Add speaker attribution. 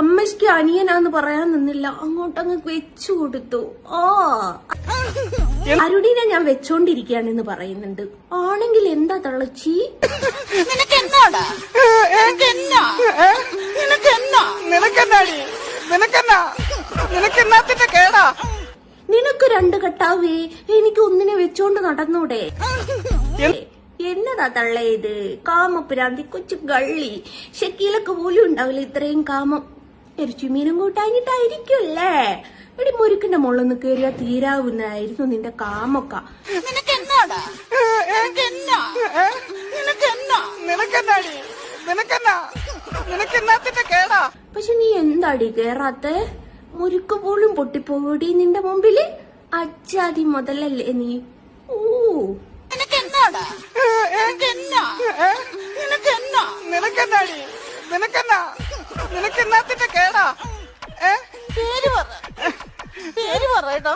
Speaker 1: അമ്മയ്ക്ക് അനിയനാന്ന് പറയാൻ നിന്നില്ല, അങ്ങോട്ടങ്ങ് വെച്ചു കൊടുത്തു. അരുടിനെ ഞാൻ വെച്ചോണ്ടിരിക്കുകയാണെന്ന് പറയുന്നുണ്ട്. ആണെങ്കിൽ എന്താ തള്ളച്ചി? നിനക്ക് രണ്ട് കെട്ടാവേ, എനിക്ക് ഒന്നിനെ വെച്ചോണ്ട് നടന്നൂടെ? എന്നതാ തള്ളേ ഇത്? കാമപ്രാന്തി കൊച്ചു ഗള്ളി. ഷക്കീലൊക്കെ പോലും ഉണ്ടാവില്ല ഇത്രയും കാമം. ഇറച്ചിമീനും കൂട്ടാഞ്ഞിട്ടായിരിക്കുമല്ലേ? എടി മുരുക്കിന്റെ മുകളിൽ കയറിയാ തീരാവുന്നതായിരുന്നു നിന്റെ കാമൊക്ക. പക്ഷെ നീ എന്താടി കേറാത്ത? മുരുക്ക് പോലും പൊട്ടിപ്പോടി നിന്റെ മുമ്പില്. അച്ചാതി മുതലല്ലേ നീ?
Speaker 2: പേര് പറ കേട്ടോ.